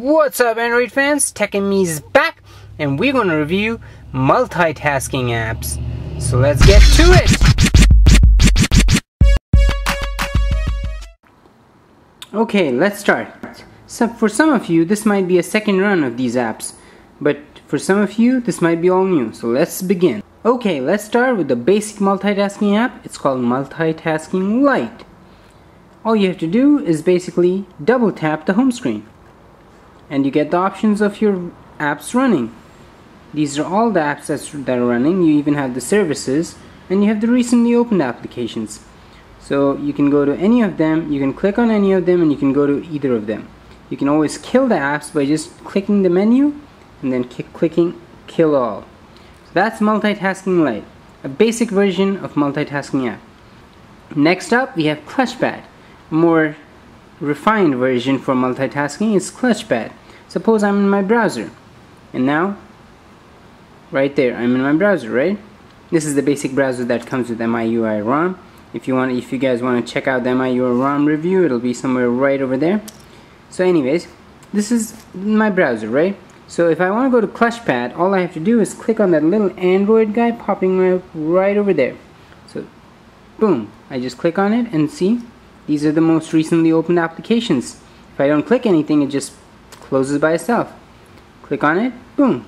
What's up, Android fans? Tech and Me's back, and we're going to review multitasking apps. So let's get to it! Okay, let's start. So for some of you, this might be a second run of these apps, but for some of you, this might be all new. So let's begin. Okay, let's start with the basic multitasking app. It's called Multitasking Lite. All you have to do is basically double tap the home screen, and you get the options of your apps running. These are all the apps that are running. You even have the services, and you have the recently opened applications. So you can go to any of them, you can click on any of them, and you can go to either of them. You can always kill the apps by just clicking the menu and then clicking kill all. So that's Multitasking Lite, a basic version of multitasking app. Next up, we have Clutchpad. More refined version for multitasking is Clutchpad. Suppose I'm in my browser, and now right there I'm in my browser, right? This is the basic browser that comes with MIUI ROM. If you guys want to check out the MIUI ROM review, it'll be somewhere right over there. So anyways, this is my browser, right? So if I want to go to Clutchpad, all I have to do is click on that little Android guy popping right over there. So boom, I just click on it and see, these are the most recently opened applications. If I don't click anything, it just closes by itself. Click on it, boom,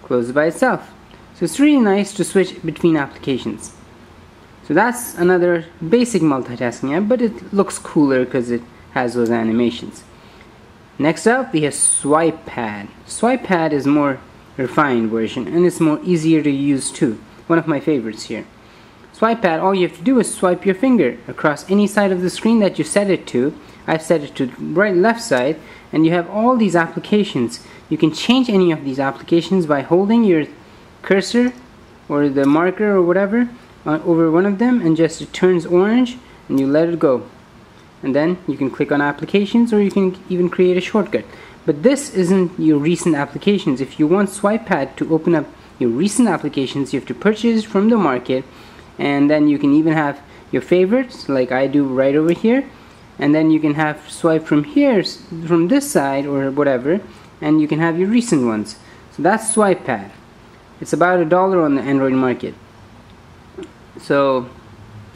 closes by itself. So it's really nice to switch between applications. So that's another basic multitasking app, but it looks cooler because it has those animations. Next up, we have SwipePad. SwipePad is more refined version, and it's more easier to use too. One of my favorites here. SwipePad, all you have to do is swipe your finger across any side of the screen that you set it to. I've set it to right left side, and you have all these applications. You can change any of these applications by holding your cursor or the marker or whatever over one of them, and just it turns orange and you let it go. And then you can click on applications, or you can even create a shortcut. But this isn't your recent applications. If you want SwipePad to open up your recent applications, you have to purchase from the market. And then you can even have your favorites, like I do right over here, and then you can have swipe from here, from this side or whatever, and you can have your recent ones. So that's SwipePad. It's about $1 on the Android market. So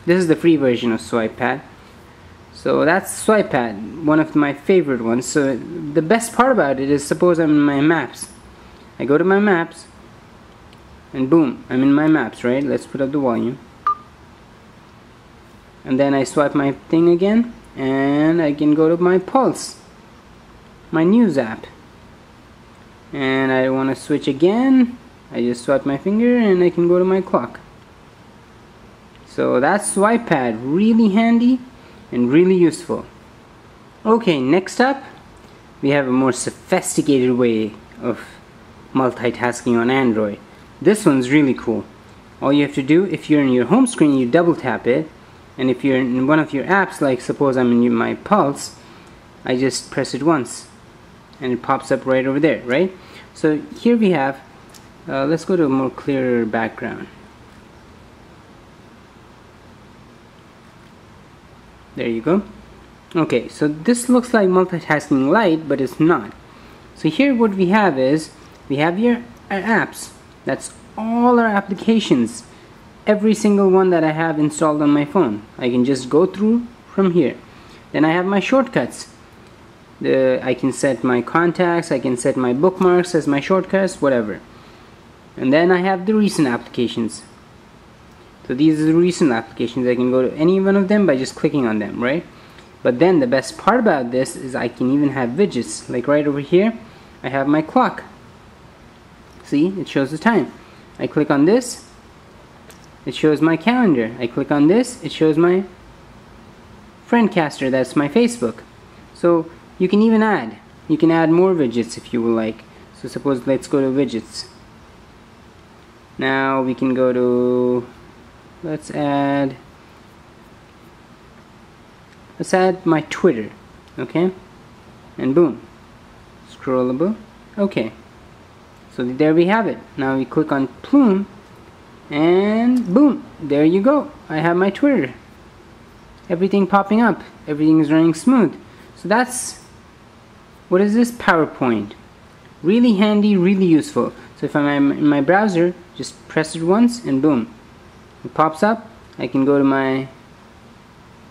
this is the free version of SwipePad. So that's SwipePad, one of my favorite ones. So the best part about it is, suppose I'm in my maps. I go to my maps, and boom, I'm in my maps, right? Let's put up the volume. And then I swipe my thing again, and I can go to my Pulse, my news app. And I want to switch again, I just swipe my finger and I can go to my clock. So that's SwipePad, really handy and really useful. Okay, next up, we have a more sophisticated way of multitasking on Android. This one's really cool. All you have to do, if you're in your home screen, you double tap it. And if you're in one of your apps, like suppose I'm in my Pulse, I just press it once and it pops up right over there, right? So here we have, let's go to a more clearer background. There you go. Okay, so this looks like Multitasking Lite, but it's not. So here what we have is, we have your apps. That's all our applications. Every single one that I have installed on my phone. I can just go through from here. Then I have my shortcuts. I can set my contacts, I can set my bookmarks as my shortcuts, whatever. And then I have the recent applications. So these are the recent applications. I can go to any one of them by just clicking on them, right? But then the best part about this is I can even have widgets. Like right over here, I have my clock. See, it shows the time. I click on this, it shows my calendar. I click on this, it shows my Friendcaster, that's my Facebook. So you can even add. You can add more widgets if you would like. So suppose, let's go to widgets. Now we can go to, let's add my Twitter, okay? And boom, scrollable, okay. So there we have it. Now we click on Plume, and boom, there you go. I have my Twitter. Everything popping up. Everything is running smooth. So that's what is this? PowerPoint. Really handy, really useful. So if I'm in my browser, just press it once and boom, it pops up. I can go to my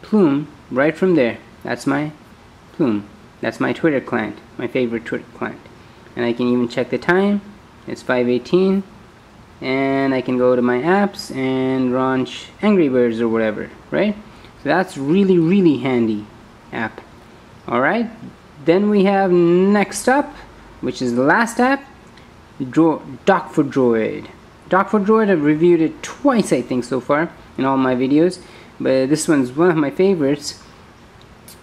Plume right from there. That's my Plume. That's my Twitter client, my favorite Twitter client. And I can even check the time. It's 5:18. And I can go to my apps and launch Angry Birds or whatever, right? So that's really, really handy app. Alright, then we have next up, which is the last app, Dock4Droid. Dock4Droid, I've reviewed it twice I think so far in all my videos, but this one's one of my favorites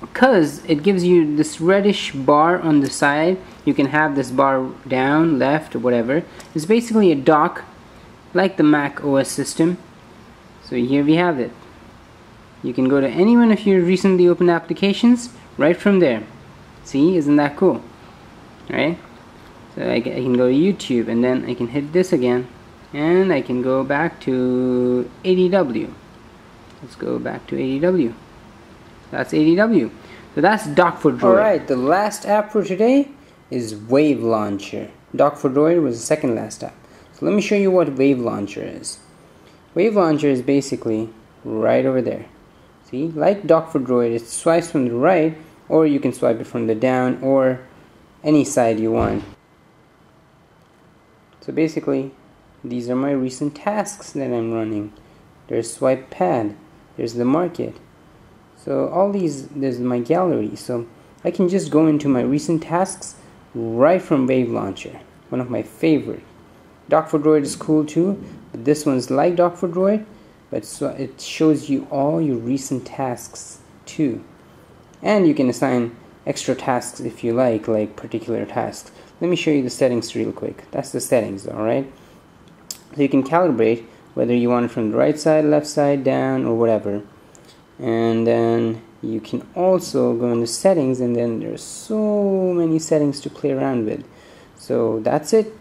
because it gives you this reddish bar on the side. You can have this bar down, left, or whatever. It's basically a dock like the Mac OS system. So here we have it. You can go to any one of your recently opened applications right from there. See, isn't that cool? Right? So I can go to YouTube and then I can hit this again and I can go back to ADW. Let's go back to ADW. That's ADW. So that's Dock4Droid. Alright, the last app for today is Wave Launcher. Dock4Droid was the second last app. So let me show you what Wave Launcher is. Wave Launcher is basically right over there. See, like Dock4Droid, it swipes from the right, or you can swipe it from the down, or any side you want. So basically, these are my recent tasks that I'm running. There's Swipe Pad, there's the market. So all these, there's my gallery. So I can just go into my recent tasks right from Wave Launcher. One of my favorite. Dock4Droid is cool too, but this one's like Dock4Droid, but so it shows you all your recent tasks too. And you can assign extra tasks if you like particular tasks. Let me show you the settings real quick. That's the settings, alright? So you can calibrate whether you want it from the right side, left side, down, or whatever. And then you can also go into settings, and then there's so many settings to play around with. So that's it.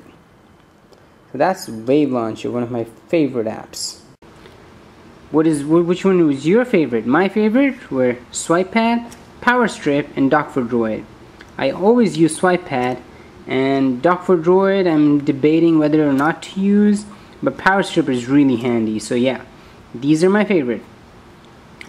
So that's Wave Launcher, one of my favorite apps. Which one was your favorite? My favorite were Swipe Pad, Power Strip, and Dock4Droid. I always use Swipe Pad, and Dock4Droid I'm debating whether or not to use, but Power Strip is really handy. So yeah, these are my favorite.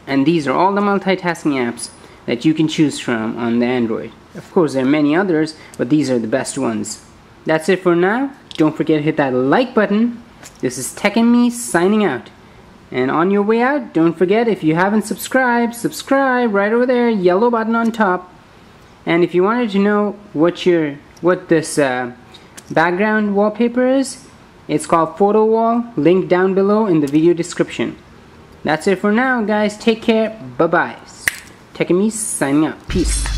And these are all the multitasking apps that you can choose from on the Android. Of course, there are many others, but these are the best ones. That's it for now. Don't forget to hit that like button. This is Tech and Me signing out. And on your way out, don't forget, if you haven't subscribed, subscribe right over there, yellow button on top. And if you wanted to know what this background wallpaper is, it's called Photo Wall, link down below in the video description. That's it for now, guys. Take care. Bye-bye. Tech and Me signing out. Peace.